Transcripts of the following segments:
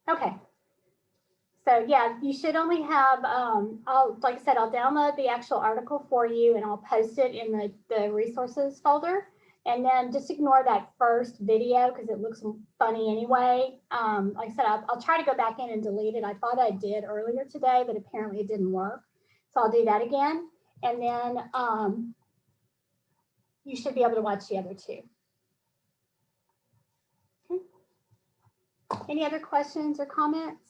Okay. So yeah, you should only have, like I said, I'll download the actual article for you and I'll post it in the resources folder. And then just ignore that first video because it looks funny anyway. Like I said, I'll try to go back in and delete it. I thought I did earlier today, but apparently it didn't work. So I'll do that again. And then you should be able to watch the other two. Okay. Any other questions or comments?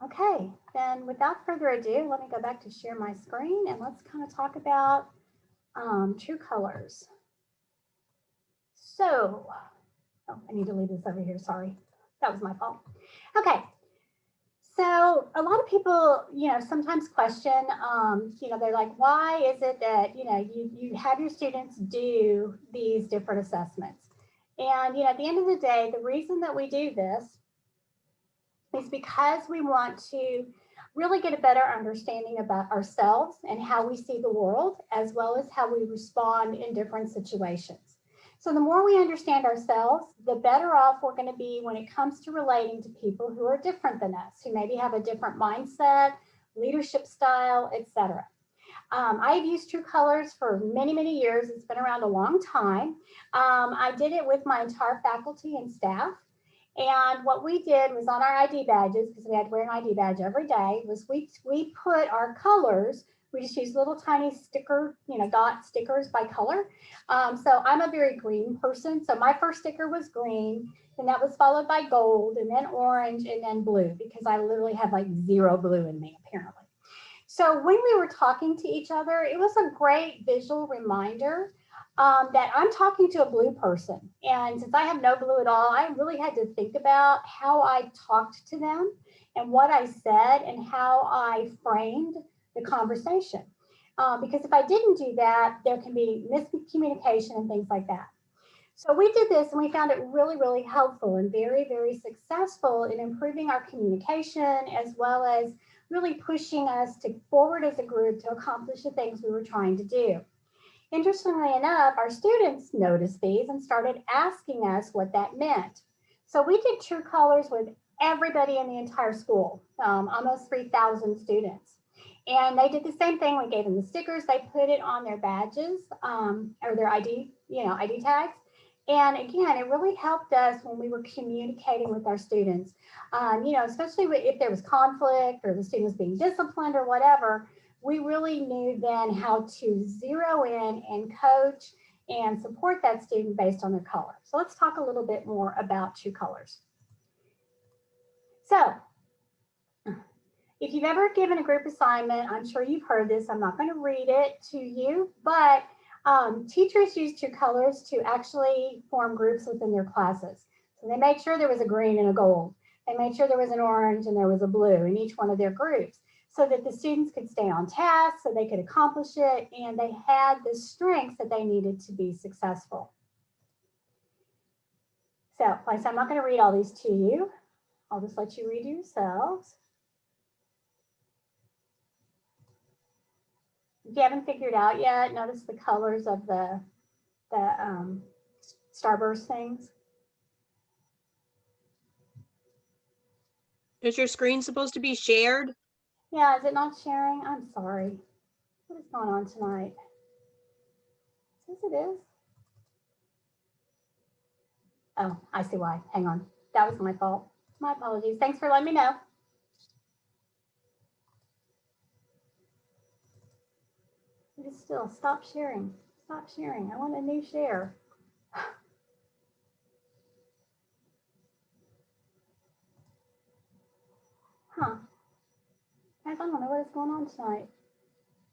Okay, then without further ado, let me go back to share my screen and let's kind of talk about Truecallers. So, oh, I need to leave this over here, sorry. That was my fault. Okay, so a lot of people, sometimes question, they're like, why is it that, you have your students do these different assessments? And, at the end of the day, the reason that we do this is because we want to really get a better understanding about ourselves and how we see the world, as well as how we respond in different situations. So the more we understand ourselves, the better off we're going to be when it comes to relating to people who are different than us, who maybe have a different mindset, leadership style, etc. I've used Truecallers for many, many years. It's been around a long time. I did it with my entire faculty and staff. And what we did was on our ID badges, because we had to wear an ID badge every day, was we put our colors, we just used little tiny sticker, dot stickers by color. So I'm a very green person. So my first sticker was green, and that was followed by gold, and then orange, and then blue, because I literally had like 0 blue in me, apparently. So when we were talking to each other, it was a great visual reminder that I'm talking to a blue person. And since I have no blue at all, I really had to think about how I talked to them and what I said and how I framed the conversation. Because if I didn't do that, there can be miscommunication and things like that. So we did this and we found it really, really helpful and very, very successful in improving our communication, as well as really pushing us to forward as a group to accomplish the things we were trying to do. Interestingly enough, our students noticed these and started asking us what that meant. So we did Truecallers with everybody in the entire school, almost 3,000 students. And they did the same thing. We gave them the stickers. They put it on their badges or their ID, ID tags. And again, it really helped us when we were communicating with our students, especially if there was conflict or the student was being disciplined or whatever. We really knew then how to zero in and coach and support that student based on their color. So let's talk a little bit more about Truecallers. So if you've ever given a group assignment, I'm sure you've heard this. I'm not going to read it to you, but teachers use Truecallers to actually form groups within their classes. So they made sure there was a green and a gold. They made sure there was an orange and there was a blue in each one of their groups, so that the students could stay on task, so they could accomplish it, and they had the strengths that they needed to be successful. So, like I said, I'm not going to read all these to you. I'll just let you read yourselves. If you haven't figured out yet, notice the colors of the starburst things. Is your screen supposed to be shared? Yeah, is it not sharing? I'm sorry. What is going on tonight? It says it is. Oh, I see why. Hang on. That was my fault. My apologies. Thanks for letting me know. It is still. Stop sharing. Stop sharing. I want a new share. Huh. Guys, I don't know what is going on tonight.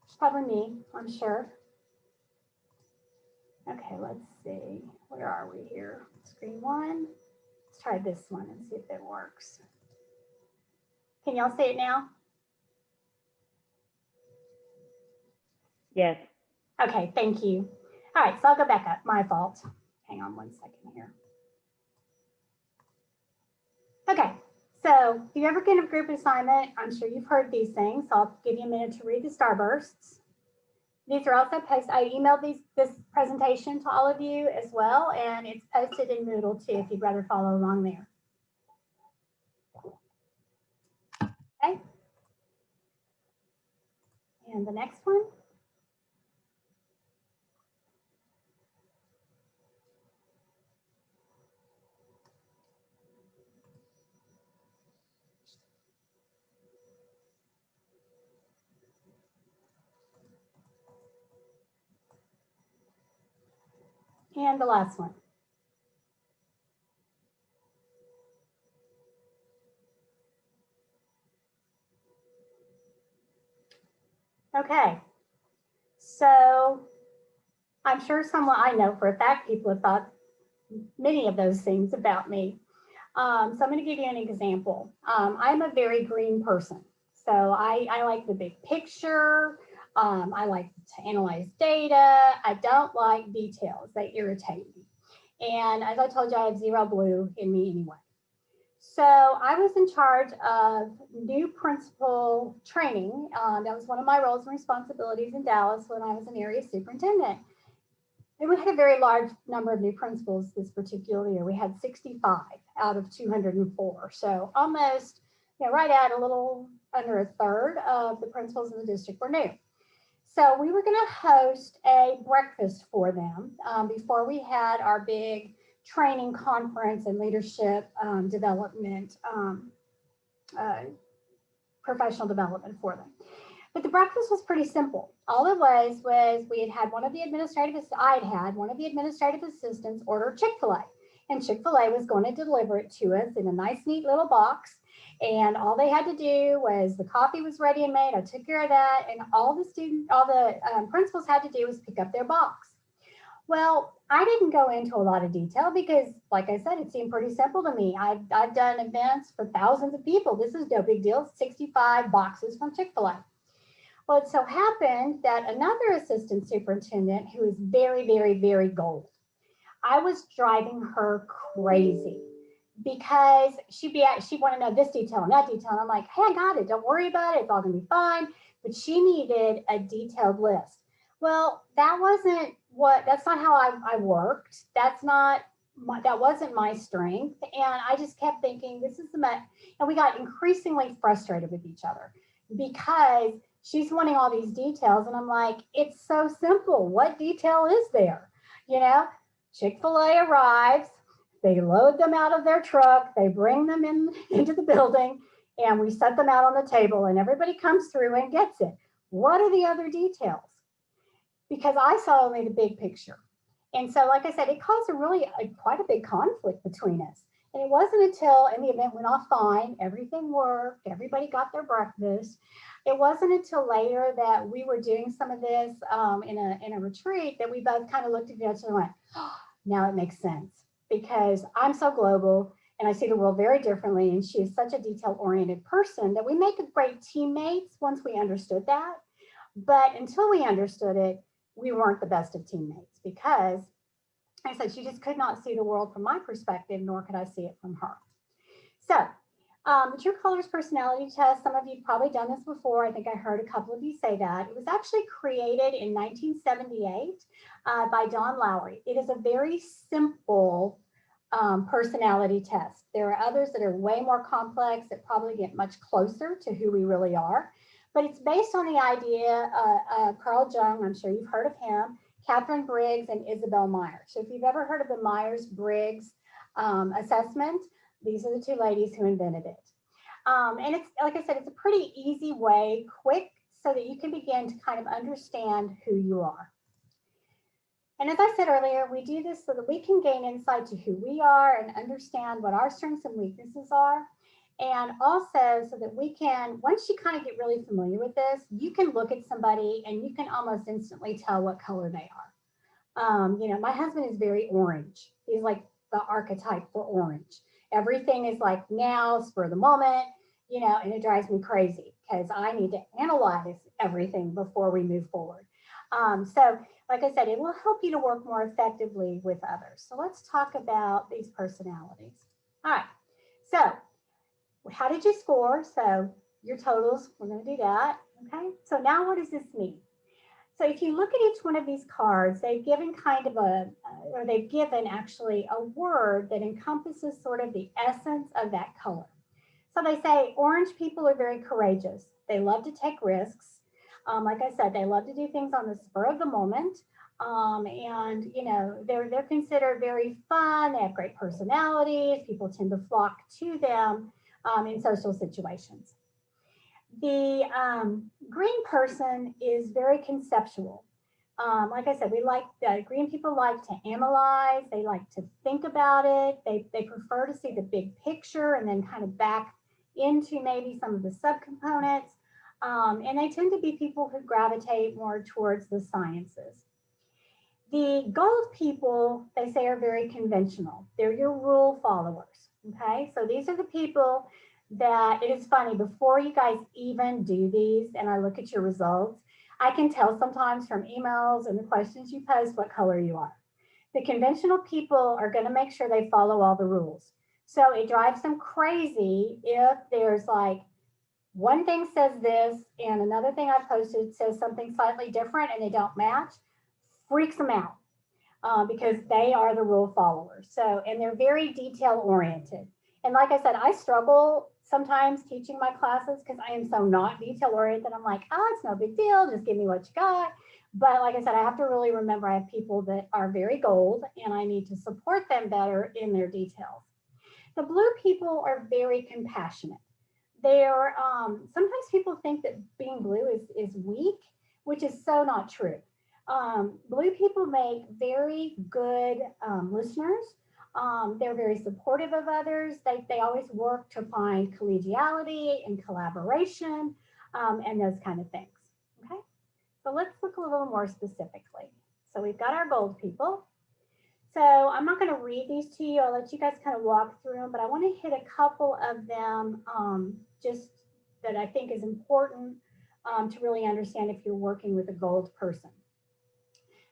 It's probably me, I'm sure. Okay, let's see. Where are we here? Screen one. Let's try this one and see if it works. Can y'all see it now? Yes. Okay, thank you. All right, so I'll go back up. My fault. Hang on one second here. Okay, so if you ever get a group assignment, I'm sure you've heard these things, so I'll give you a minute to read the starbursts. These are also posted. I emailed this presentation to all of you as well, and it's posted in Moodle too if you'd rather follow along there. Okay. And the next one. And the last one. Okay, so I'm sure someone, I know for a fact people have thought many of those things about me. So I'm going to give you an example. I'm a very green person. So I like the big picture. I like to analyze data. I don't like details. They irritate me. And as I told you, I have zero blue in me anyway. So I was in charge of new principal training. That was one of my roles and responsibilities in Dallas when I was an area superintendent. And we had a very large number of new principals this particular year. We had 65 out of 204. So almost, right at a little under a third of the principals in the district were new. So we were going to host a breakfast for them before we had our big training conference and leadership development, professional development for them. But the breakfast was pretty simple. All it was we had one of the administrative, I'd had one of the administrative assistants order Chick-fil-A. And Chick-fil-A was going to deliver it to us in a nice, neat little box. And all they had to do was the coffee was ready and made. I took care of that. And all the principals had to do was pick up their box. Well, I didn't go into a lot of detail because, like I said, it seemed pretty simple to me. I've done events for thousands of people. This is no big deal. 65 boxes from Chick-fil-A. Well, it so happened that another assistant superintendent who is very, very, very gold, I was driving her crazy because she wanted to know this detail and that detail. And I'm like, hey, I got it. Don't worry about it. It's all going to be fine. But she needed a detailed list. Well, that's not how I worked. That wasn't my strength. And I just kept thinking, and we got increasingly frustrated with each other because she's wanting all these details. And I'm like, it's so simple. What detail is there? Chick-fil-A arrives, they load them out of their truck, they bring them into the building, and we set them out on the table, and everybody comes through and gets it. What are the other details? Because I saw only the big picture. And so, like I said, it caused quite a big conflict between us. And it wasn't until, and the event went off fine, everything worked, everybody got their breakfast. It wasn't until later that we were doing some of this in a retreat that we both kind of looked at each other and went, oh, now it makes sense because I'm so global and I see the world very differently. And she is such a detail-oriented person that we make great teammates once we understood that. But until we understood it, we weren't the best of teammates because I said she just could not see the world from my perspective, nor could I see it from her. So the Truecallers personality test, some of you have probably done this before. I think I heard a couple of you say that. It was actually created in 1978 by Don Lowry. It is a very simple personality test. There are others that are way more complex that probably get much closer to who we really are. But it's based on the idea of Carl Jung, I'm sure you've heard of him, Catherine Briggs, and Isabel Myers. So if you've ever heard of the Myers-Briggs assessment, these are the two ladies who invented it. And it's, like I said, it's a pretty easy way, quick, so that you can begin to kind of understand who you are. And as I said earlier, we do this so that we can gain insight to who we are and understand what our strengths and weaknesses are. And also so that we can, once you kind of get really familiar with this, you can look at somebody and you can almost instantly tell what color they are. My husband is very orange. He's like the archetype for orange. Everything is like now, spur of the moment, and it drives me crazy because I need to analyze everything before we move forward. So like I said, it will help you to work more effectively with others. So let's talk about these personalities. All right, so how did you score? So your totals, we're going to do that. Okay, so now what does this mean? So if you look at each one of these cards, they've given kind of or they've given actually a word that encompasses sort of the essence of that color. So they say orange people are very courageous. They love to take risks. Like I said, they love to do things on the spur of the moment. And you know, they're considered very fun. They have great personalities. People tend to flock to them in social situations. The green person is very conceptual. Like I said, green people like to analyze. They like to think about it. They prefer to see the big picture and then kind of back into maybe some of the subcomponents. And they tend to be people who gravitate more towards the sciences. The gold people, they say, are very conventional. They're your rule followers. Okay, so these are the people that, it is funny, before you guys even do these and I look at your results, I can tell sometimes from emails and the questions you post what color you are. The conventional people are going to make sure they follow all the rules. So it drives them crazy if there's like one thing says this and another thing I posted says something slightly different and they don't match. Freaks them out because they are the rule followers. So, and they're very detail oriented. And like I said, I struggle sometimes teaching my classes because I am so not detail oriented. I'm like, oh, it's no big deal. Just give me what you got. But like I said, I have to really remember I have people that are very gold and I need to support them better in their details. The blue people are very compassionate. They're, sometimes people think that being blue is weak, which is so not true. Blue people make very good listeners. They're very supportive of others. They always work to find collegiality and collaboration and those kind of things. Okay, so let's look a little more specifically. So we've got our gold people. So I'm not going to read these to you. I'll let you guys kind of walk through them, but I want to hit a couple of them just that I think is important to really understand if you're working with a gold person.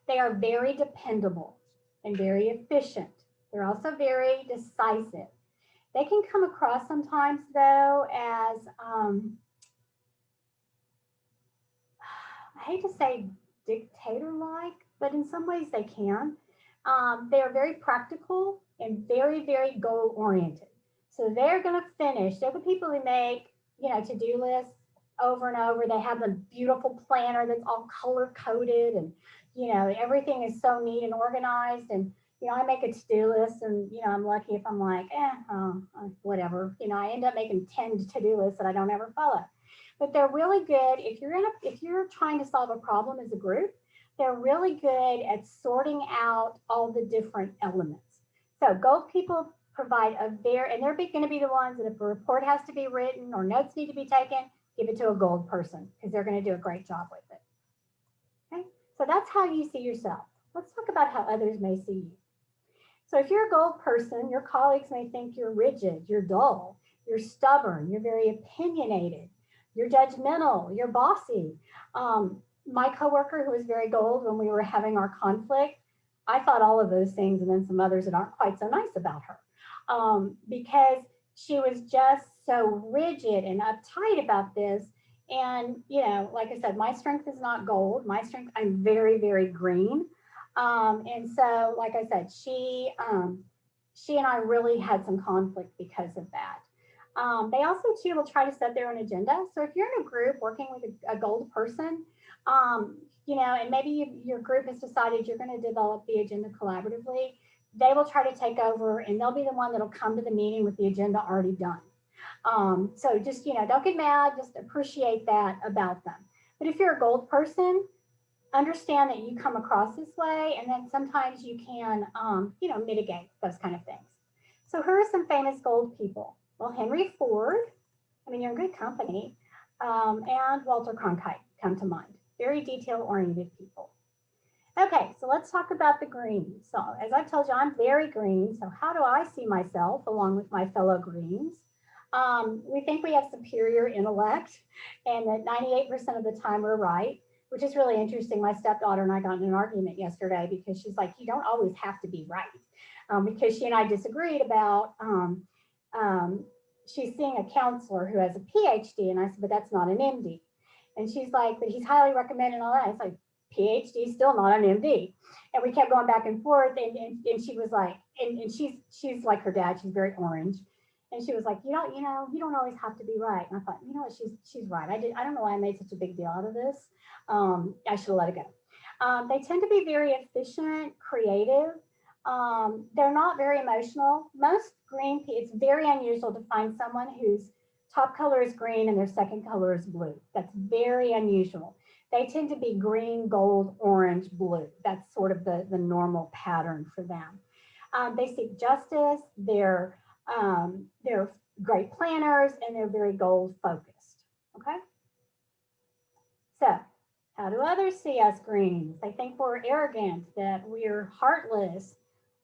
They are very dependable and very efficient. They're also very decisive. They can come across sometimes, though, as, I hate to say dictator-like, but in some ways they can. They are very practical and very, very goal-oriented. So they're going to finish. They're the people who make, you know, to-do lists over and over. They have a beautiful planner that's all color-coded and, you know, everything is so neat and organized. And, you know, I make a to-do list and, you know, I'm lucky if I'm like, whatever. You know, I end up making 10 to-do lists that I don't ever follow. But they're really good if you're trying to solve a problem as a group. They're really good at sorting out all the different elements. So gold people provide and they're going to be the ones that if a report has to be written or notes need to be taken, give it to a gold person because they're going to do a great job with it. Okay, so that's how you see yourself. Let's talk about how others may see you. So if you're a gold person, your colleagues may think you're rigid, you're dull, you're stubborn, you're very opinionated, you're judgmental, you're bossy. My coworker who was very gold when we were having our conflict, I thought all of those things and then some others that aren't quite so nice about her because she was just so rigid and uptight about this. And, you know, like I said, my strength is not gold. My strength, I'm very, very green. And so, like I said, she and I really had some conflict because of that. They also, too, will try to set their own agenda. So if you're in a group working with a gold person, you know, and maybe your group has decided you're going to develop the agenda collaboratively, they will try to take over and they'll be the one that'll come to the meeting with the agenda already done. So just, you know, don't get mad, just appreciate that about them. But if you're a gold person, understand that you come across this way and then sometimes you can, you know, mitigate those kind of things. So who are some famous gold people? Well, Henry Ford, I mean, you're in good company, and Walter Cronkite come to mind. Very detail-oriented people. Okay, so let's talk about the greens. So as I've told you, I'm very green. So how do I see myself along with my fellow greens? We think we have superior intellect and that 98% of the time we're right, which is really interesting. My stepdaughter and I got in an argument yesterday because she's like, you don't always have to be right. Because she and I disagreed about, she's seeing a counselor who has a PhD. And I said, but that's not an MD. And she's like, but he's highly recommended and all that. It's like, PhD, still not an MD. And we kept going back and forth. And she was like, and she's like her dad. She's very orange. And she was like, you don't always have to be right. And I thought, you know what, she's right. I don't know why I made such a big deal out of this. I should have let it go. They tend to be very efficient, creative. They're not very emotional. Most green, it's very unusual to find someone whose top color is green and their second color is blue. That's very unusual. They tend to be green, gold, orange, blue. That's sort of the normal pattern for them. They seek justice. They're great planners, and they're very goal focused. Okay. So how do others see us greens? They think we're arrogant, that we're heartless,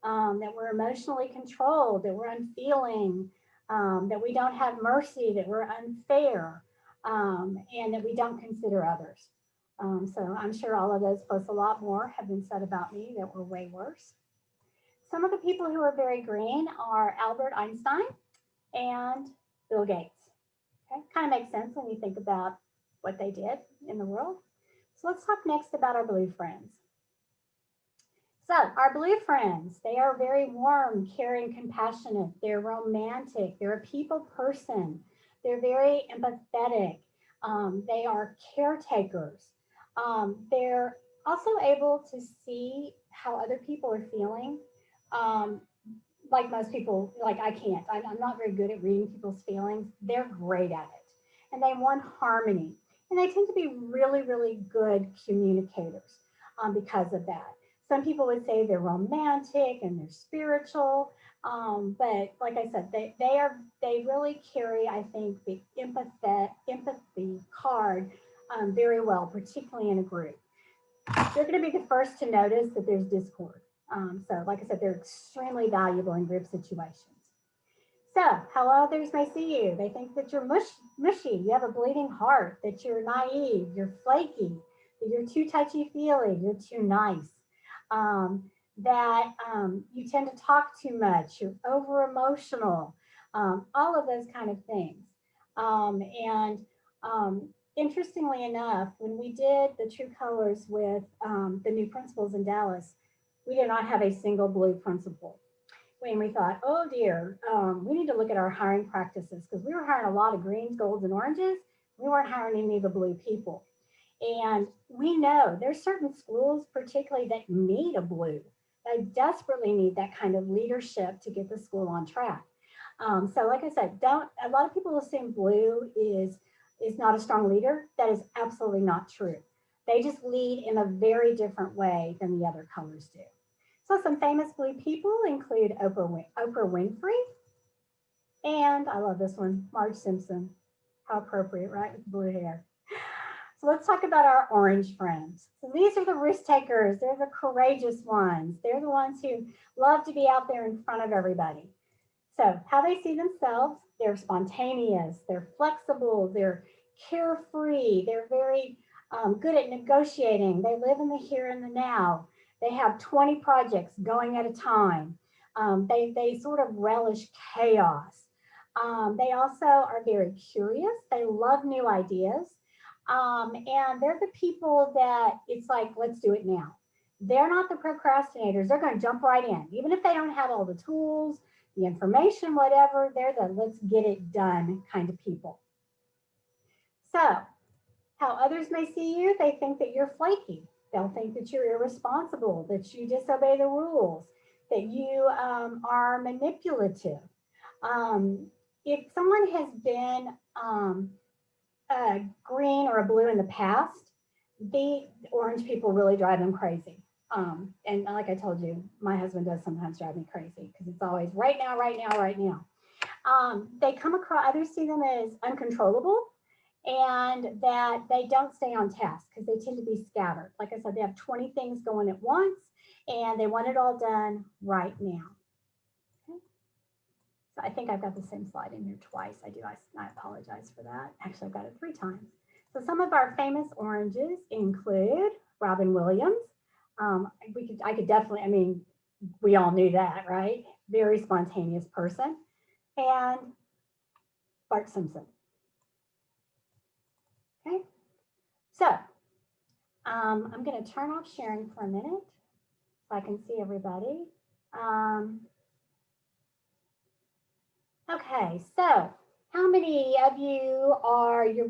that we're emotionally controlled, that we're unfeeling, that we don't have mercy, that we're unfair, and that we don't consider others. So I'm sure all of those plus a lot more have been said about me that were way worse. Some of the people who are very green are Albert Einstein and Bill Gates. Okay, kind of makes sense when you think about what they did in the world. So let's talk next about our blue friends. So our blue friends, they are very warm, caring, compassionate. They're romantic. They're a people person. They're very empathetic. They are caretakers. They're also able to see how other people are feeling. Like most people, like I can't. I'm not very good at reading people's feelings. They're great at it. And they want harmony. And they tend to be really, really good communicators because of that. Some people would say they're romantic and they're spiritual, but like I said, they really carry, I think, the empathy card very well, particularly in a group. They're going to be the first to notice that there's discord. So like I said, they're extremely valuable in group situations. So how others may see you, they think that you're mushy, you have a bleeding heart, that you're naive, you're flaky, that you're too touchy-feely, you're too nice. That you tend to talk too much, you're over emotional, all of those kind of things. Interestingly enough, when we did the Truecallers with the new principals in Dallas, we did not have a single blue principal. When we thought, oh dear, we need to look at our hiring practices, because we were hiring a lot of greens, golds, and oranges. We weren't hiring any of the blue people. And we know there's certain schools particularly that need a blue. They desperately need that kind of leadership to get the school on track. So like I said, a lot of people assume blue is not a strong leader. That is absolutely not true. They just lead in a very different way than the other colors do. So some famous blue people include Oprah Winfrey, and I love this one, Bart Simpson. How appropriate, right, with blue hair. So let's talk about our orange friends. So these are the risk takers. They're the courageous ones. They're the ones who love to be out there in front of everybody. So how they see themselves, they're spontaneous, they're flexible, they're carefree, they're very good at negotiating. They live in the here and the now. They have 20 projects going at a time. They sort of relish chaos. They also are very curious. They love new ideas. And they're the people that it's like, let's do it now. They're not the procrastinators. They're going to jump right in. Even if they don't have all the tools, the information, whatever, they're the let's get it done kind of people. So how others may see you, they think that you're flaky. They'll think that you're irresponsible, that you disobey the rules, that you are manipulative. If someone has been a green or a blue in the past, the orange people really drive them crazy. And like I told you, my husband does sometimes drive me crazy because it's always right now, right now, right now. They come across, others see them as uncontrollable, and that they don't stay on task because they tend to be scattered. Like I said, they have 20 things going at once and they want it all done right now. Okay. So I think I've got the same slide in here twice. I apologize for that. Actually, I've got it 3 times. So some of our famous oranges include Robin Williams. I could definitely, I mean, we all knew that, right? Very spontaneous person. And Bart Simpson. Okay, so I'm going to turn off sharing for a minute so I can see everybody. Okay, so how many of you are your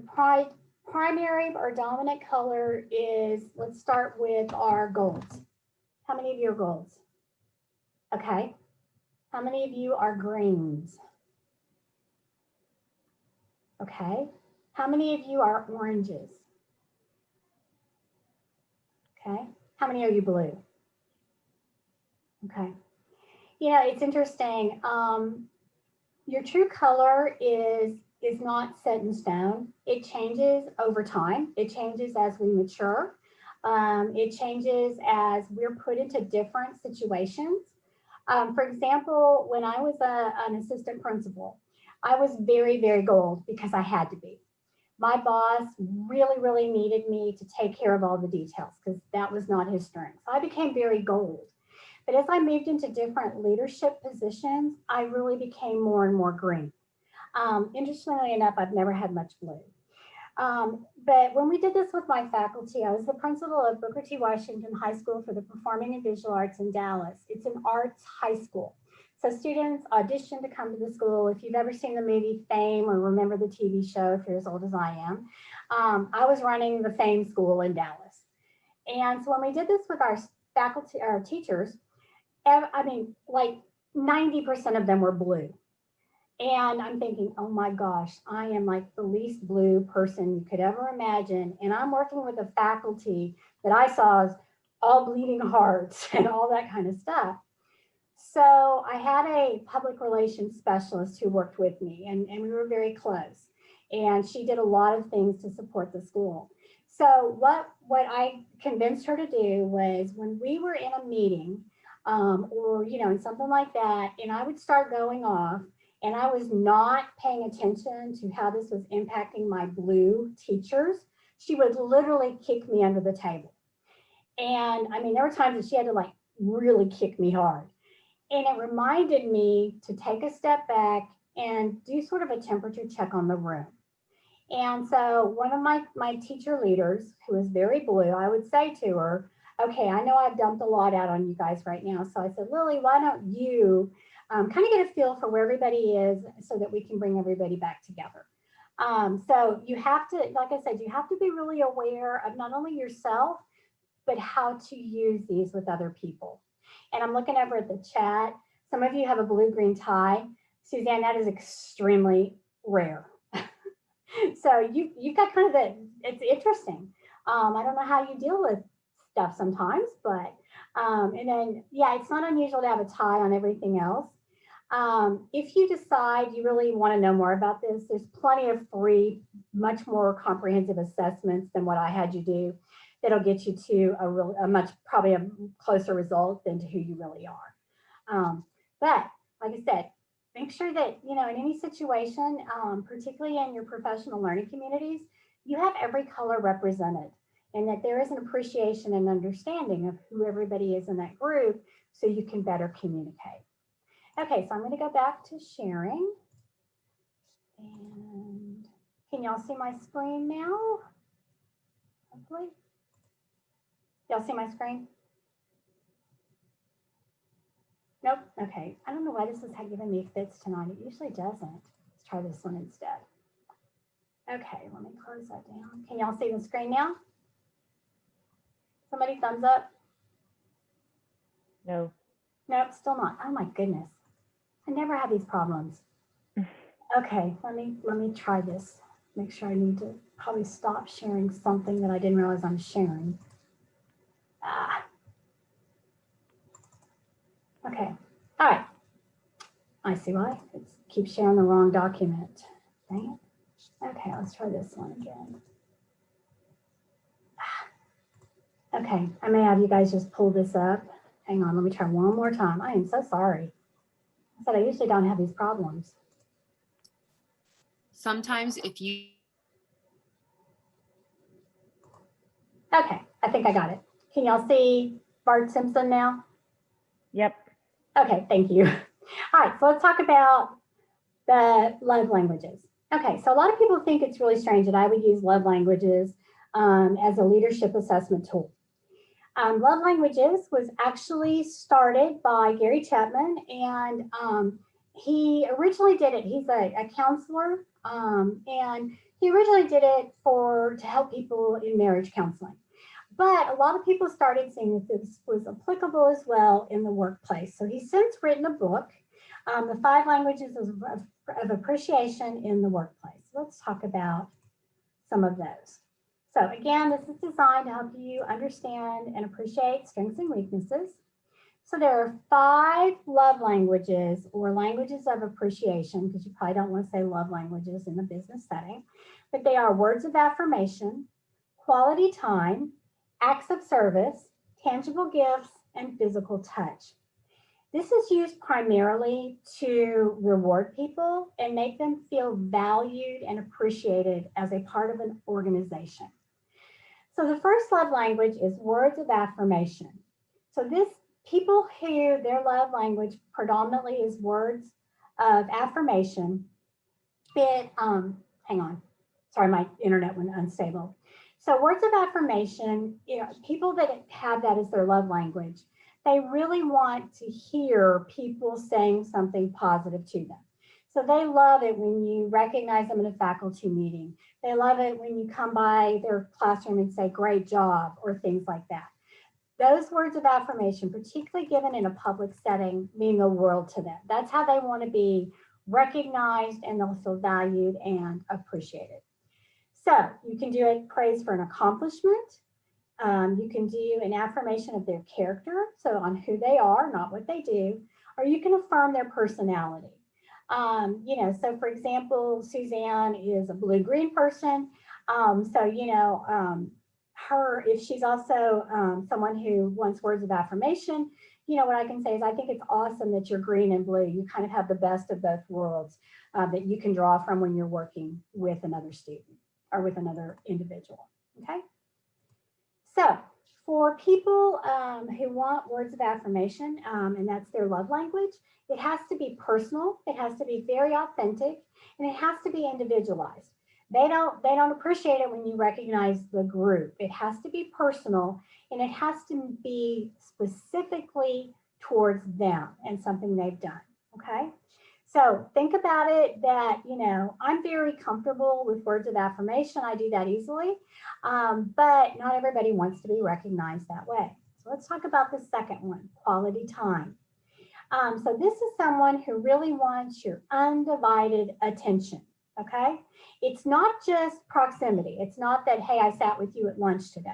primary or dominant color is, let's start with our golds. How many of you are golds? Okay. How many of you are greens? Okay. How many of you are oranges? Okay. How many are you blue? Okay. You know, it's interesting. Your true color is not set in stone. It changes over time. It changes as we mature. It changes as we're put into different situations. For example, when I was an assistant principal, I was very, very gold because I had to be. My boss really, really needed me to take care of all the details because that was not his strength. So I became very gold. But as I moved into different leadership positions, I really became more and more green. Interestingly enough, I've never had much blue. But when we did this with my faculty, I was the principal of Booker T. Washington High School for the Performing and Visual Arts in Dallas. It's an arts high school. So students audition to come to the school. If you've ever seen the movie Fame or remember the TV show, if you're as old as I am, I was running the Fame school in Dallas. And so when we did this with our faculty, our teachers, I mean, like 90% of them were blue. And I'm thinking, oh my gosh, I am like the least blue person you could ever imagine. And I'm working with a faculty that I saw as all bleeding hearts and all that kind of stuff. So I had a public relations specialist who worked with me, and we were very close. And she did a lot of things to support the school. So what I convinced her to do was when we were in a meeting or, you know, and something like that, and I would start going off and I was not paying attention to how this was impacting my blue teachers, she would literally kick me under the table. And I mean, there were times that she had to like really kick me hard. And it reminded me to take a step back and do sort of a temperature check on the room. And so one of my teacher leaders, who is very blue, I would say to her, okay, I know I've dumped a lot out on you guys right now. So I said, Lily, why don't you kind of get a feel for where everybody is so that we can bring everybody back together. So you have to, like I said, you have to be really aware of not only yourself, but how to use these with other people. And I'm looking over at the chat. Some of you have a blue-green tie. Suzanne, that is extremely rare. So you've got kind of it's interesting. I don't know how you deal with stuff sometimes, but, and then, yeah, it's not unusual to have a tie on everything else. If you decide you really want to know more about this, there's plenty of free, much more comprehensive assessments than what I had you do that'll get you to probably a closer result than to who you really are. But like I said, make sure that, you know, in any situation, particularly in your professional learning communities, you have every color represented and that there is an appreciation and understanding of who everybody is in that group so you can better communicate. Okay, so I'm going to go back to sharing. And can y'all see my screen now? Hopefully. Y'all see my screen? Nope. Okay. I don't know why this is giving me fits tonight. It usually doesn't. Let's try this one instead. Okay, let me close that down. Can y'all see the screen now? Somebody thumbs up? No. Nope, still not. Oh my goodness. I never have these problems. Okay, let me try this. Make sure I need to probably stop sharing something that I didn't realize I'm sharing. Okay, all right. I see why. It keeps sharing the wrong document. Dang it. Okay, let's try this one again. Okay, I may have you guys just pull this up. Hang on, let me try one more time. I am so sorry. I said I usually don't have these problems. Sometimes if you Okay, I think I got it. Can y'all see Bart Simpson now? Yep. Okay, thank you. All right, so let's talk about the love languages. Okay, so a lot of people think it's really strange that I would use love languages as a leadership assessment tool. Love Languages was actually started by Gary Chapman, and he originally did it. He's a counselor, and he originally did it to help people in marriage counseling. But a lot of people started seeing that this was applicable as well in the workplace. So he's since written a book, The 5 Languages of Appreciation in the Workplace. Let's talk about some of those. So again, this is designed to help you understand and appreciate strengths and weaknesses. So there are 5 love languages or languages of appreciation, because you probably don't want to say love languages in the business setting, but they are words of affirmation, quality time, acts of service, tangible gifts, and physical touch. This is used primarily to reward people and make them feel valued and appreciated as a part of an organization. So the first love language is words of affirmation. So people who their love language predominantly is words of affirmation. Hang on, sorry, my internet went unstable. So words of affirmation, people that have that as their love language, they really want to hear people saying something positive to them. So they love it when you recognize them in a faculty meeting. They love it when you come by their classroom and say, great job, or things like that. Those words of affirmation, particularly given in a public setting, mean the world to them. That's how they want to be recognized, and they'll feel valued and appreciated. So you can do a praise for an accomplishment. You can do an affirmation of their character, so on who they are, not what they do, or you can affirm their personality. So for example, Suzanne is a blue-green person. If she's also someone who wants words of affirmation, what I can say is I think it's awesome that you're green and blue. You kind of have the best of both worlds that you can draw from when you're working with another student or with another individual, okay? So for people who want words of affirmation, and that's their love language, it has to be personal, it has to be very authentic, and it has to be individualized. They don't appreciate it when you recognize the group. It has to be personal, and it has to be specifically towards them and something they've done, okay? So think about it that, I'm very comfortable with words of affirmation. I do that easily, but not everybody wants to be recognized that way. So let's talk about the second one, quality time. So this is someone who really wants your undivided attention, okay? It's not just proximity. It's not that, hey, I sat with you at lunch today.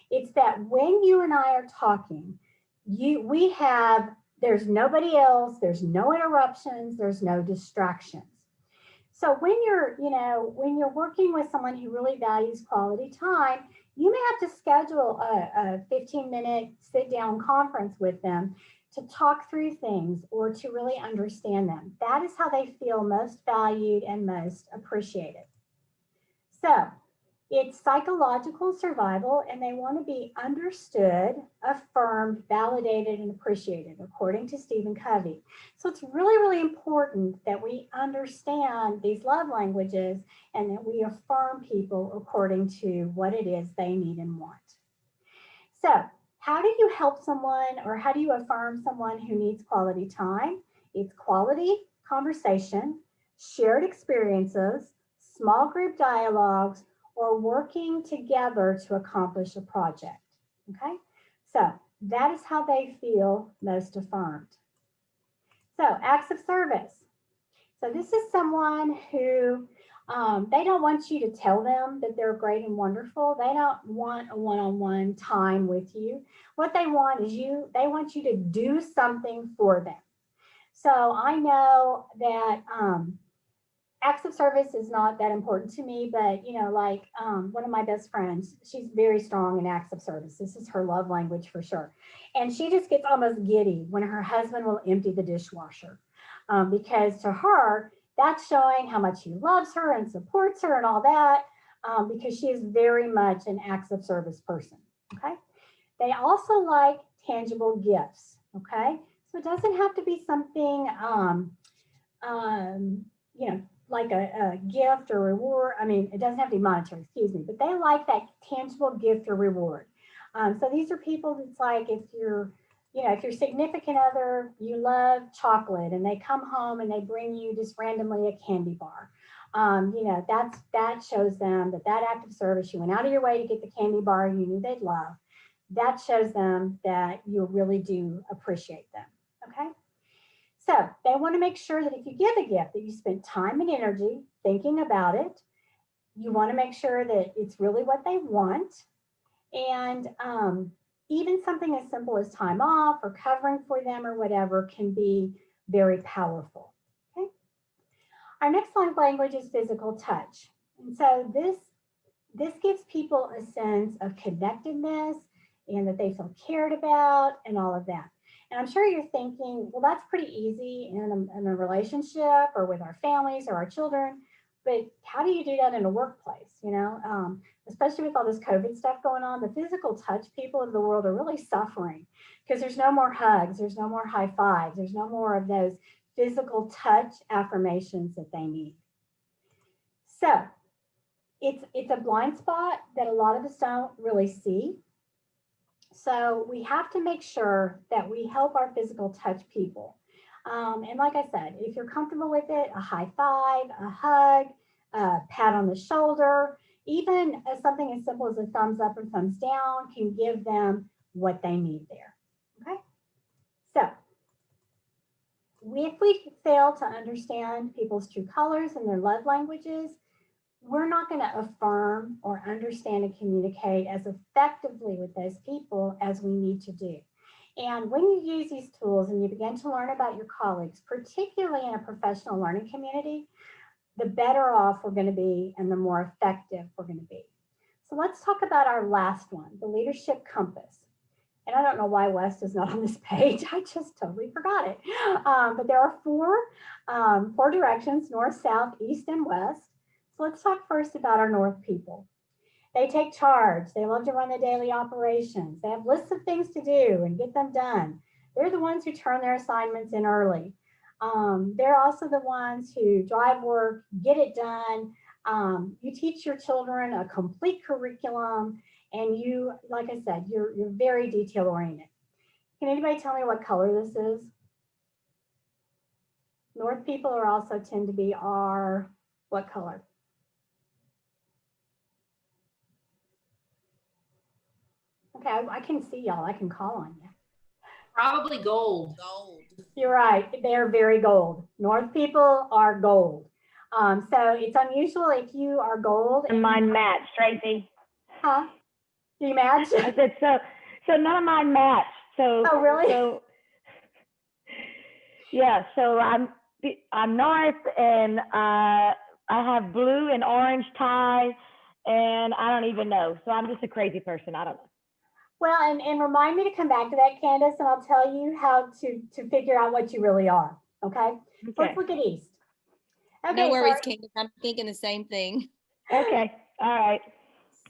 It's that when you and I are talking, there's nobody else, there's no interruptions, there's no distractions. So when you're working with someone who really values quality time, you may have to schedule a 15-minute sit-down conference with them to talk through things or to really understand them. That is how they feel most valued and most appreciated. So it's psychological survival, and they want to be understood, affirmed, validated, and appreciated, according to Stephen Covey. So it's really, really important that we understand these love languages and that we affirm people according to what it is they need and want. So how do you help someone, or how do you affirm someone who needs quality time? It's quality conversation, shared experiences, small group dialogues, or working together to accomplish a project, okay? So that is how they feel most affirmed. So acts of service. So this is someone who, they don't want you to tell them that they're great and wonderful. They don't want a one-on-one time with you. What they want is they want you to do something for them. So I know that acts of service is not that important to me, but one of my best friends, she's very strong in acts of service. This is her love language for sure. And she just gets almost giddy when her husband will empty the dishwasher because to her, that's showing how much he loves her and supports her and all that because she is very much an acts of service person, okay? They also like tangible gifts, okay? So it doesn't have to be something, like a gift or reward. I mean, it doesn't have to be monetary, excuse me, but they like that tangible gift or reward. So these are people that's like, if you're, if your significant other, you love chocolate and they come home and they bring you just randomly a candy bar. That shows them that act of service, you went out of your way to get the candy bar you knew they'd love. That shows them that you really do appreciate them. Okay. So they want to make sure that if you give a gift that you spent time and energy thinking about it. You want to make sure that it's really what they want. And even something as simple as time off or covering for them or whatever can be very powerful. Okay. Our next love language is physical touch. And so this gives people a sense of connectedness and that they feel cared about and all of that. And I'm sure you're thinking, well, that's pretty easy in a relationship or with our families or our children. But how do you do that in a workplace? Especially with all this COVID stuff going on, the physical touch people of the world are really suffering because there's no more hugs, there's no more high fives, there's no more of those physical touch affirmations that they need. So it's a blind spot that a lot of us don't really see. So we have to make sure that we help our physical touch people. And like I said, if you're comfortable with it, a high five, a hug, a pat on the shoulder, even something as simple as a thumbs up or thumbs down can give them what they need there. Okay. So if we fail to understand people's true colors and their love languages, we're not going to affirm or understand and communicate as effectively with those people as we need to do. And when you use these tools and you begin to learn about your colleagues, particularly in a professional learning community, the better off we're going to be and the more effective we're going to be. So let's talk about our last one, the leadership compass. And I don't know why West is not on this page. I just totally forgot it. But there are four directions, north, south, east, and west. So let's talk first about our north people. They take charge. They love to run the daily operations. They have lists of things to do and get them done. They're the ones who turn their assignments in early. They're also the ones who drive work, get it done. You teach your children a complete curriculum, and you, like I said, you're very detail oriented. Can anybody tell me what color this is? North people are also tend to be our, what color? Okay, I can see y'all. I can call on you. Probably gold. You're right. They're very gold. North people are gold. So it's unusual if you are gold. And mine match, Tracy. Huh? Do you match? I said so none of mine match. So Oh, really? So yeah. So I'm north, and I have blue and orange tie, and I don't even know. So I'm just a crazy person. I don't know. Well, and remind me to come back to that, Candace, and I'll tell you how to figure out what you really are. Okay. So let's look at East. Okay, No worries, Candace. I'm thinking the same thing. Okay. All right.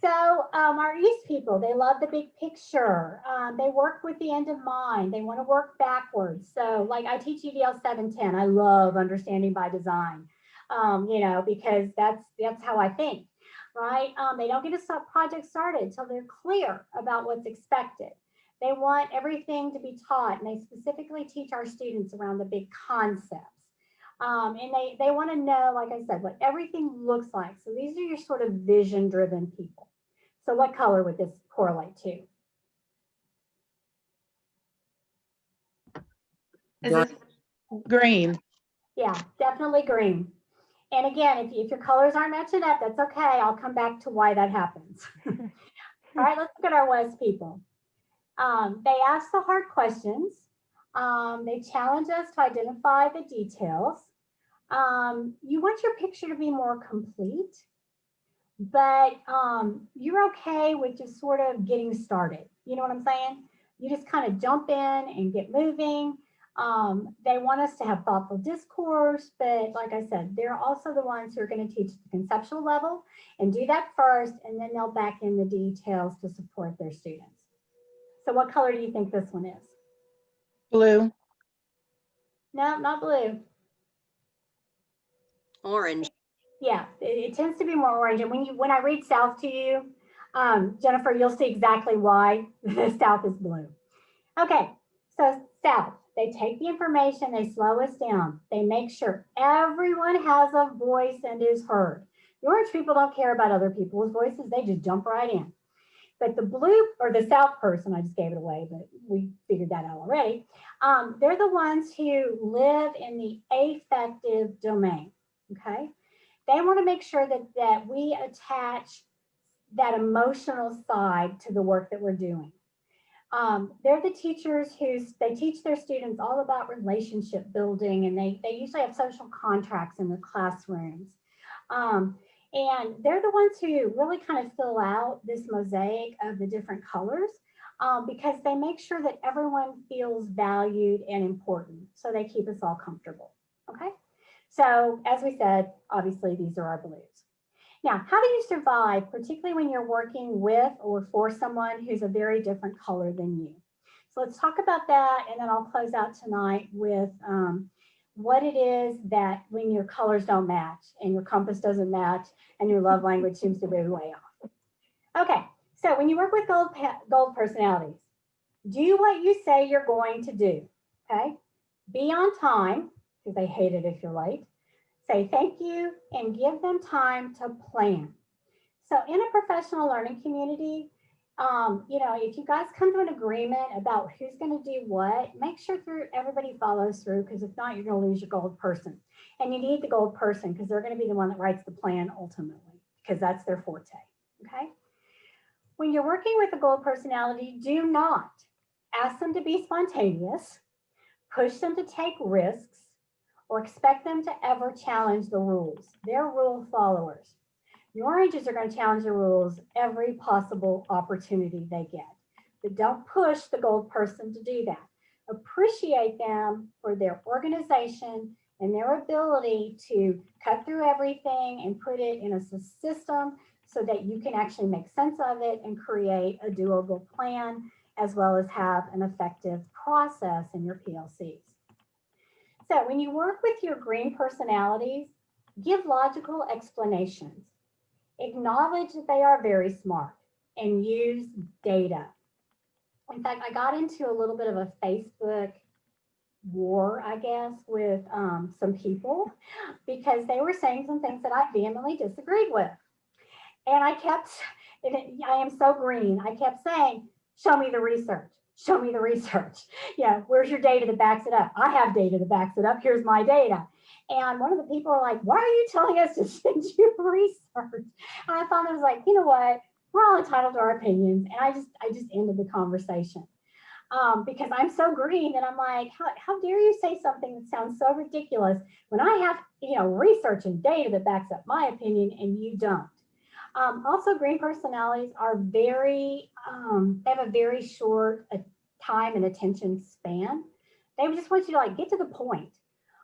So our East people, they love the big picture. They work with the end in mind. They want to work backwards. So like I teach EDL 710. I love understanding by design, because that's how I think, right? They don't get a project started until they're clear about what's expected. They want everything to be taught, and they specifically teach our students around the big concepts. And they want to know, like I said, what everything looks like. So these are your sort of vision-driven people. So what color would this correlate to? Is this green? Yeah, definitely green. And again, if your colors aren't matching up, that's okay. I'll come back to why that happens. All right, let's look at our West people. They ask the hard questions. They challenge us to identify the details. You want your picture to be more complete, but you're okay with just sort of getting started. You know what I'm saying? You just kind of jump in and get moving. They want us to have thoughtful discourse, but like I said, they're also the ones who are going to teach the conceptual level and do that first, and then they'll back in the details to support their students. So what color do you think this one is? Blue. No, not blue. Orange. Yeah, it tends to be more orange. And when I read south to you, Jennifer, you'll see exactly why the south is blue. Okay, so south, they take the information, they slow us down. They make sure everyone has a voice and is heard. The orange people don't care about other people's voices. They just jump right in. But the blue or the south person, I just gave it away, but we figured that out already. They're the ones who live in the affective domain, okay? They want to make sure that we attach that emotional side to the work that we're doing. They're the teachers they teach their students all about relationship building, and they usually have social contracts in the classrooms. And they're the ones who really kind of fill out this mosaic of the different colors because they make sure that everyone feels valued and important. So they keep us all comfortable. Okay. So as we said, obviously these are our blues. Now, how do you survive, particularly when you're working with or for someone who's a very different color than you? So let's talk about that, and then I'll close out tonight with what it is that when your colors don't match and your compass doesn't match and your love language seems to be way off. Okay, so when you work with gold personalities, do what you say you're going to do, okay? Be on time, because they hate it if you're late. Say thank you and give them time to plan. So in a professional learning community, if you guys come to an agreement about who's going to do what, make sure everybody follows through, because if not, you're going to lose your gold person. And you need the gold person because they're going to be the one that writes the plan ultimately, because that's their forte, okay? When you're working with a gold personality, do not ask them to be spontaneous, push them to take risks, or expect them to ever challenge the rules. They're rule followers. The oranges are going to challenge the rules every possible opportunity they get. But don't push the gold person to do that. Appreciate them for their organization and their ability to cut through everything and put it in a system so that you can actually make sense of it and create a doable plan, as well as have an effective process in your PLCs. So when you work with your green personalities, give logical explanations. Acknowledge that they are very smart and use data. In fact, I got into a little bit of a Facebook war, I guess, with some people because they were saying some things that I vehemently disagreed with. And I am so green, I kept saying, show me the research. Show me the research. Where's your data that backs it up? I have data that backs it up. Here's my data. And one of the people were like, why are you telling us to send you research? And I thought, I was like, you know what? We're all entitled to our opinions. And I just ended the conversation because I'm so green that I'm like, how dare you say something that sounds so ridiculous when I have, research and data that backs up my opinion and you don't. Also, green personalities are they have a very short time and attention span. They just want you to get to the point.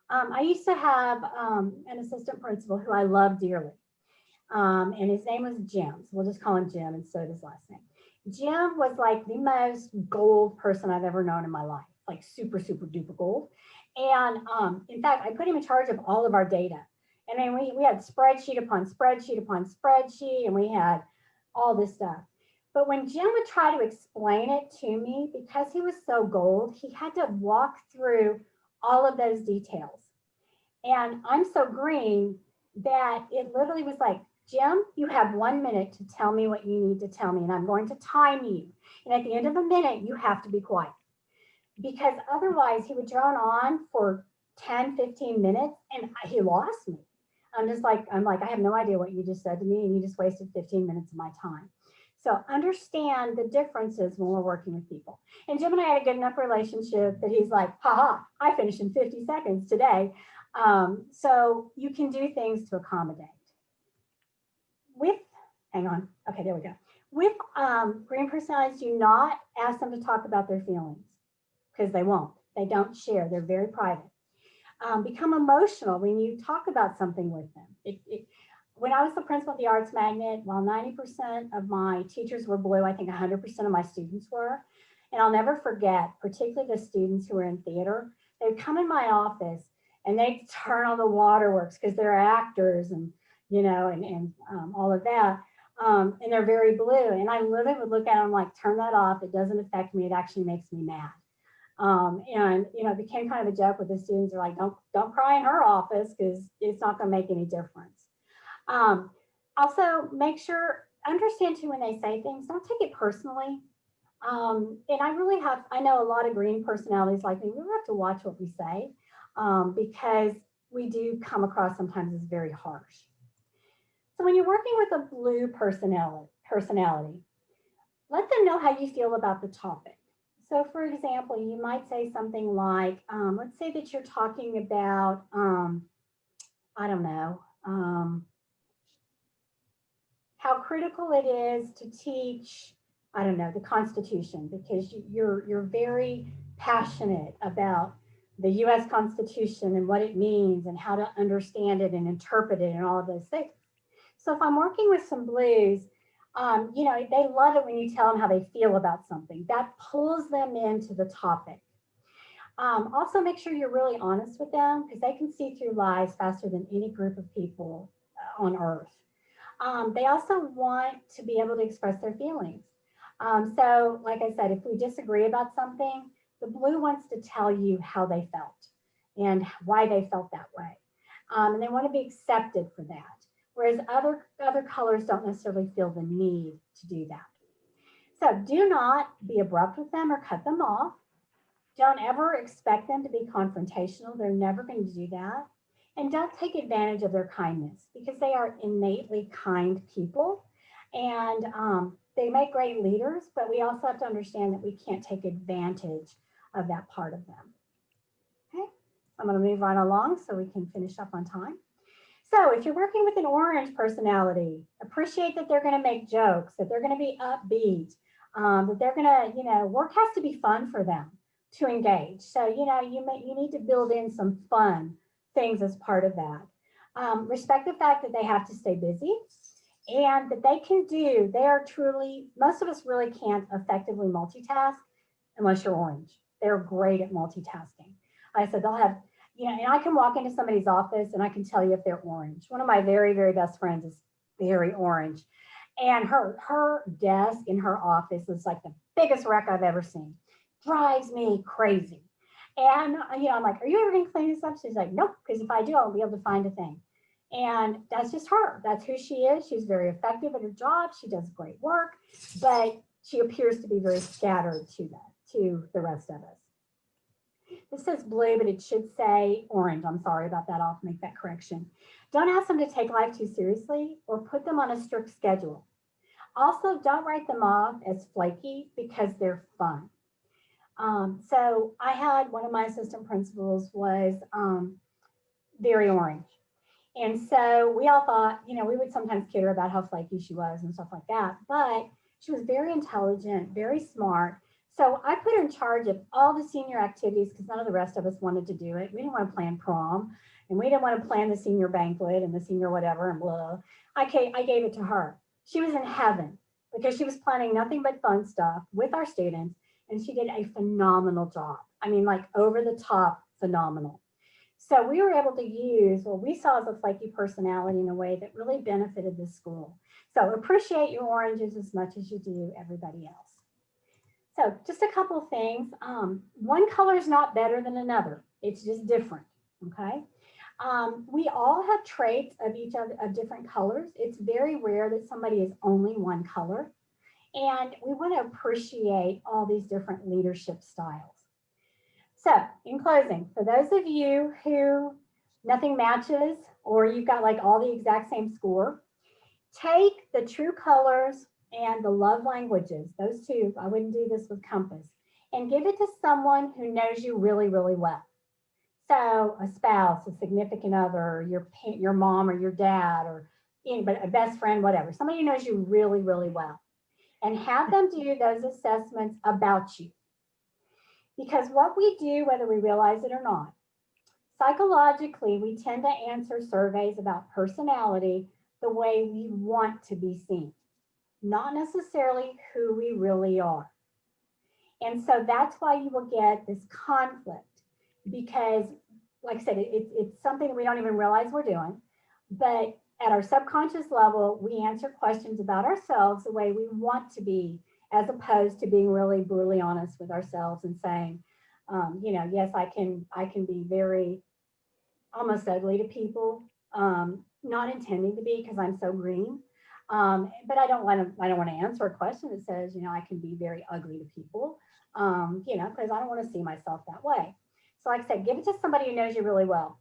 I used to have an assistant principal who I love dearly, and his name was Jim. So we'll just call him Jim instead of his last name. Jim was like the most gold person I've ever known in my life, like super, super duper gold. And in fact, I put him in charge of all of our data. And then we had spreadsheet upon spreadsheet upon spreadsheet, and we had all this stuff. But when Jim would try to explain it to me, because he was so gold, he had to walk through all of those details. And I'm so green that it literally was like, Jim, you have 1 minute to tell me what you need to tell me, and I'm going to time you. And at the end of a minute, you have to be quiet. Because otherwise, he would drone on for 10, 15 minutes, and he lost me. I'm like, I have no idea what you just said to me, and you just wasted 15 minutes of my time. So understand the differences when we're working with people. And Jim and I had a good enough relationship that he's like, haha, I finished in 50 seconds today. So you can do things to accommodate. Hang on. Okay, there we go. With green personalities, do not ask them to talk about their feelings because they won't. They don't share. They're very private. Become emotional when you talk about something with them. When I was the principal of the Arts Magnet, while 90% of my teachers were blue, I think 100% of my students were. And I'll never forget, particularly the students who were in theater, they would come in my office and they'd turn on the waterworks because they're actors and and all of that. And they're very blue. And I literally would look at them like, turn that off. It doesn't affect me. It actually makes me mad. It became kind of a joke with the students. They're like, don't cry in her office because it's not going to make any difference. Also, understand too when they say things, don't take it personally. And I know a lot of green personalities like me. We really have to watch what we say because we do come across sometimes as very harsh. So when you're working with a blue personality, let them know how you feel about the topic. So for example, you might say something like, let's say that you're talking about, I don't know, how critical it is to teach, I don't know, the Constitution, because you're very passionate about the US Constitution and what it means and how to understand it and interpret it and all of those things. So if I'm working with some blues, they love it when you tell them how they feel about something. That pulls them into the topic. Also, make sure you're really honest with them because they can see through lies faster than any group of people on earth. They also want to be able to express their feelings. So like I said, if we disagree about something, the blue wants to tell you how they felt and why they felt that way. And they want to be accepted for that. Whereas other colors don't necessarily feel the need to do that. So do not be abrupt with them or cut them off. Don't ever expect them to be confrontational. They're never going to do that. And don't take advantage of their kindness because they are innately kind people. And they make great leaders, but we also have to understand that we can't take advantage of that part of them. Okay, I'm going to move right along so we can finish up on time. So if you're working with an orange personality, appreciate that they're going to make jokes, that they're going to be upbeat, that they're going to, work has to be fun for them to engage. So, you need to build in some fun things as part of that. Respect the fact that they have to stay busy and that most of us really can't effectively multitask unless you're orange. They're great at multitasking. Like I said, they'll have, and I can walk into somebody's office and I can tell you if they're orange. One of my very, very best friends is very orange. And her desk in her office is like the biggest wreck I've ever seen. Drives me crazy. And, I'm like, are you ever going to clean this up? She's like, nope, because if I do, I'll be able to find a thing. And that's just her. That's who she is. She's very effective at her job. She does great work, but she appears to be very scattered to the rest of us. This says blue, but it should say orange. I'm sorry about that. I'll make that correction. Don't ask them to take life too seriously or put them on a strict schedule. Also, don't write them off as flaky because they're fun. So I had one of my assistant principals was very orange. And so we all thought, we would sometimes kid her about how flaky she was and stuff like that. But she was very intelligent, very smart. So I put her in charge of all the senior activities because none of the rest of us wanted to do it. We didn't want to plan prom and we didn't want to plan the senior banquet and the senior whatever and blah. I gave it to her. She was in heaven because she was planning nothing but fun stuff with our students. And she did a phenomenal job. I mean, like over the top phenomenal. So we were able to use what we saw as a flaky personality in a way that really benefited the school. So appreciate your oranges as much as you do everybody else. So just a couple of things. One color is not better than another. It's just different, okay? We all have traits of different colors. It's very rare that somebody is only one color. And we want to appreciate all these different leadership styles. So in closing, for those of you who nothing matches or you've got like all the exact same score, take the Truecallers and the love languages, those two, I wouldn't do this with Compass, and give it to someone who knows you really, really well. So a spouse, a significant other, your mom or your dad or anybody, a best friend, whatever, somebody who knows you really, really well. And have them do those assessments about you. Because what we do, whether we realize it or not, psychologically, we tend to answer surveys about personality the way we want to be seen, not necessarily who we really are. And so that's why you will get this conflict because, like I said, it's something that we don't even realize we're doing, but at our subconscious level, we answer questions about ourselves the way we want to be, as opposed to being really brutally honest with ourselves and saying, yes, I can be very almost ugly to people, not intending to be because I'm so green. But I don't want to answer a question that says, I can be very ugly to people, because I don't want to see myself that way. So like I said, give it to somebody who knows you really well.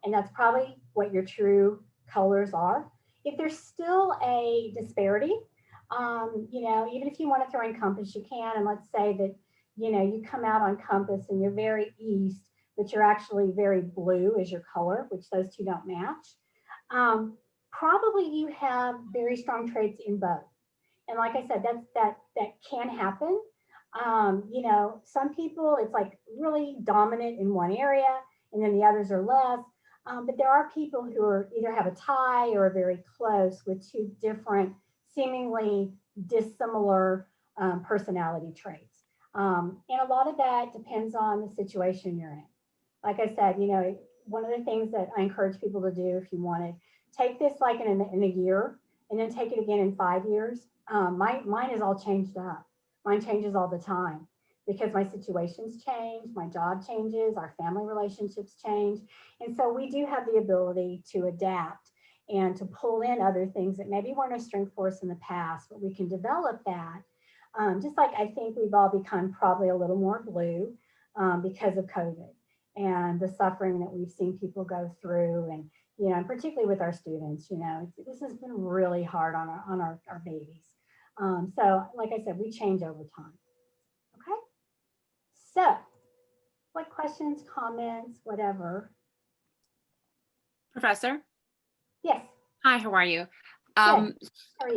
And that's probably what your true colors are. If there's still a disparity, even if you want to throw in compass, you can. And let's say that, you come out on compass and you're very east, but you're actually very blue as your color, which those two don't match. Probably you have very strong traits in both. And like I said, that can happen. Some people, it's like really dominant in one area and then the others are less. But there are people who are either have a tie or are very close with two different, seemingly dissimilar personality traits. And a lot of that depends on the situation you're in. Like I said, one of the things that I encourage people to do, if you want to take this like in a year and then take it again in 5 years, mine is all changed up. Mine changes all the time because my situations change, my job changes, our family relationships change. And so we do have the ability to adapt and to pull in other things that maybe weren't a strength for us in the past, but we can develop that. Just like I think we've all become probably a little more blue because of COVID and the suffering that we've seen people go through, and and particularly with our students, this has been really hard on our babies. So like I said, we change over time. Okay. So what questions, comments, whatever? Professor? Yes. Hi, how are you? How are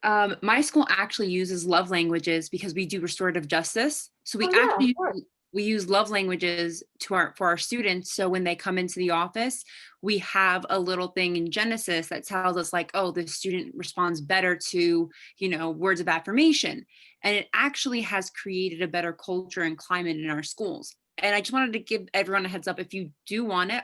you? My school actually uses love languages because we do restorative justice. So we Oh, yeah, of course. we use love languages for our students. So when they come into the office, we have a little thing in Genesis that tells us like, oh, the student responds better to, words of affirmation. And it actually has created a better culture and climate in our schools. And I just wanted to give everyone a heads up, if you do want it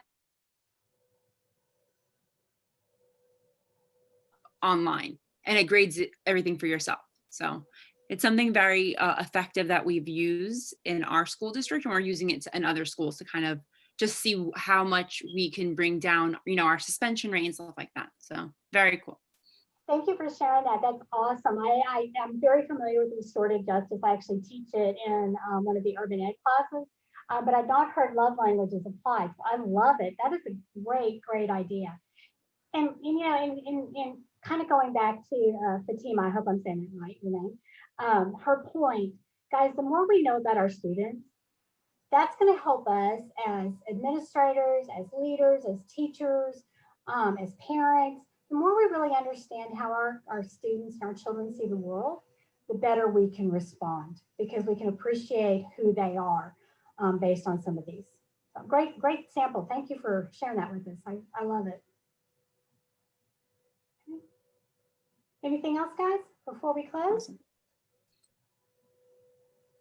online, and it grades everything for yourself. So it's something very effective that we've used in our school district, and we're using it in other schools to kind of just see how much we can bring down, our suspension rate and stuff like that. So very cool. Thank you for sharing that. That's awesome. I am very familiar with restorative justice. I actually teach it in one of the urban ed classes, but I've not heard love languages applied. So I love it. That is a great idea. And in kind of going back to Fatima, I hope I'm saying it right, her point, guys, the more we know about our students, that's going to help us as administrators, as leaders, as teachers, as parents. The more we really understand how our students and our children see the world, the better we can respond, because we can appreciate who they are based on some of these. So great sample. Thank you for sharing that with us. I love it. Anything else, guys, before we close? Awesome.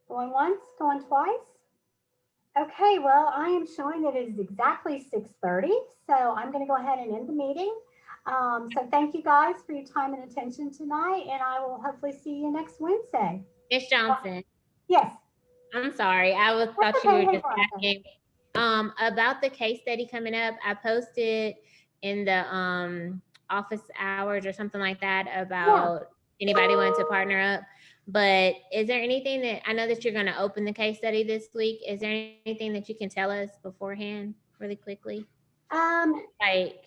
Going once, going twice? Okay, well, I am showing that it is exactly 6:30, so I'm going to go ahead and end the meeting. So thank you guys for your time and attention tonight, and I will hopefully see you next Wednesday. Miss Johnson. Yes. I'm sorry. I thought you okay. were Hey, just asking about the case study coming up. I posted in the office hours or something like that about anybody wanting to partner up. But is there anything that, I know that you're going to open the case study this week. Is there anything that you can tell us beforehand really quickly? Like,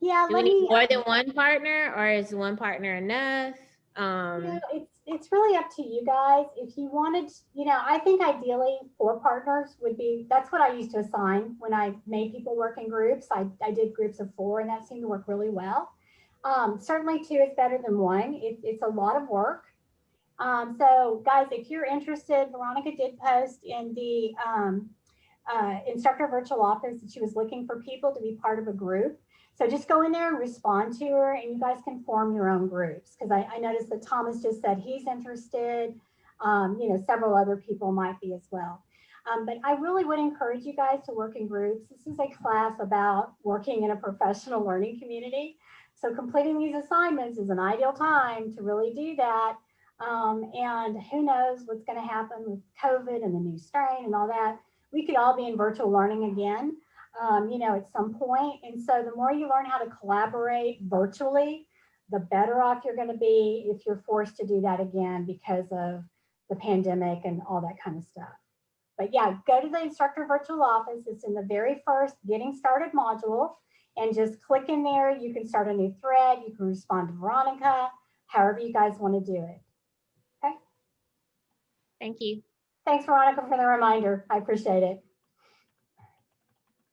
yeah, do we need more than one partner, or is one partner enough? It's really up to you guys. If you wanted, I think ideally 4 partners would be, that's what I used to assign when I made people work in groups. I did groups of 4, and that seemed to work really well. Certainly 2 is better than 1. It's a lot of work. So guys, if you're interested, Veronica did post in the instructor virtual office that she was looking for people to be part of a group. So just go in there and respond to her, and you guys can form your own groups. Because I noticed that Thomas just said he's interested. Several other people might be as well. But I really would encourage you guys to work in groups. This is a class about working in a professional learning community. So completing these assignments is an ideal time to really do that. And who knows what's going to happen with COVID and the new strain and all that. We could all be in virtual learning again, at some point. And so the more you learn how to collaborate virtually, the better off you're going to be if you're forced to do that again because of the pandemic and all that kind of stuff. But yeah, go to the instructor virtual office. It's in the very first getting started module, and just click in there. You can start a new thread. You can respond to Veronica, however you guys want to do it. Okay. Thank you. Thanks, Veronica, for the reminder. I appreciate it.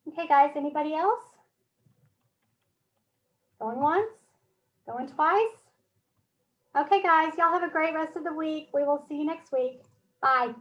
Okay, guys, anybody else? Going once? Going twice? Okay, guys, y'all have a great rest of the week. We will see you next week. Bye.